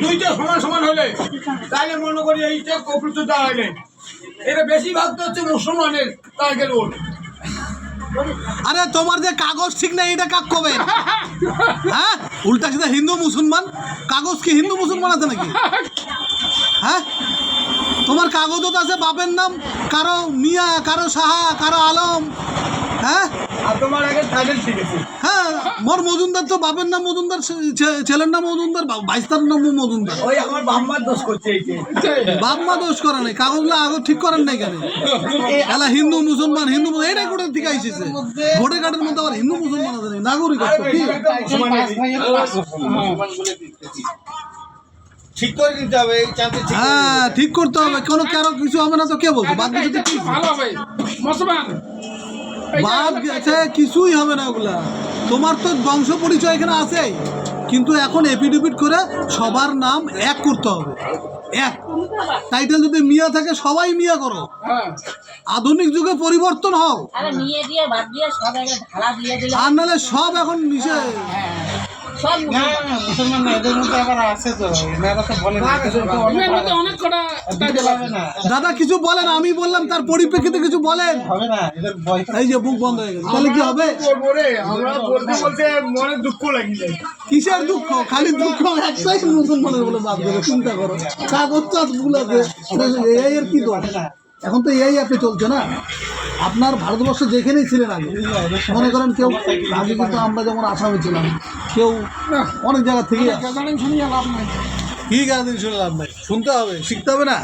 দুইটা সমান সমান হলে তাহলে মনে করি এইটা কপিত দাঁড়াইলে এটা বেশিরভাগ তো হচ্ছে মুসলমানের টার্গেট ভোট। আরে তোমার যে কাগজ ঠিক নাই এটা কাক কবে? হ্যাঁ, উল্টা সিধা হিন্দু মুসলমান। কাগজ কি হিন্দু মুসলমান আছে নাকি? হ্যাঁ, তোমার কাগজও তো আছে বাপের নাম, কারো মিয়া, কারো সাহা, কারো আলম। হ্যাঁ, আর তোমার আগে টাইটেল ঠিক আছে। হ্যাঁ, মোর মজুমদার তো বাপের নাম মজুমদার, ছেলের নাম মজুমদার, বাইস্তার নাম মজুমদার। ওই আমার বাম্মার দোষ করছে এইটা। বাপ মা দোষ করে নাই, কাগজগুলো আগে ঠিক করেন নাই কেন? এলা হিন্দু মুসলমান হিন্দু এটাই কোটা ঠিক আইসেছে। ভোটার কার্ডের মধ্যে আবার হিন্দু মুসলমান আছে নাগরিকত্ব কি? ঠিক করে দিতে হবে এই চান্সে। হ্যাঁ, ঠিক করতে হবে। কোনো কারো কিছু হবে না তো কে বলছে? বাদ গেছে কি? ভালো হবে মুসলমান বাদ গেছে কিছুই হবে না ওগুলা। তোমার তো বংশ পরিচয় এখানে আছে, কিন্তু এখন এপিডেভিট করে সবার নাম এক করতে হবে। এক টাইটেল যদি মিয়া থাকে সবাই মিয়া করো। হ্যাঁ আধুনিক যুগে পরিবর্তন হও। আরে নিয়ে দিয়ে বাদ দিয়ে সব একটা ঢালা দিয়ে দিলে আর নাহলে সব এখন নিচে। সব মুসলমান না, এদের মধ্যে আবার আছে তো, এনারা তো বলে না, এর মধ্যে অনেক কটা টাইটেল আছে। না দাদা কিছু বলেন, আমি বললাম তার পরিপ্রেক্ষিতে কিছু বলেন। হবে না, এদের বয়স এই যে বুক বন্ধ হয়ে গেছে, তাহলে কি হবে? বলবো রে, আমরা বলতে বলতে মনে দুঃখ লাগি যায়। কিসের দুঃখ? খালি দুঃখ একটাই মুসলমানের বলে বাদ দেবে। চিন্তা করো, কাগজ চাষ ভুল আছে, এই এর কি দোষ? এখন তো এই আপনি চলছে না। আপনার ভারতবর্ষে যেখানেই ছিলেন আগে, মনে করেন কেউ আগে কিন্তু আমরা যেমন আসামে ছিলাম, কেউ অনেক জায়গা থেকে জানেন শুনিয়ে লাভ নাই। কি গান শুনে লাভ নাই, শুনতে হবে, শিখতে হবে না।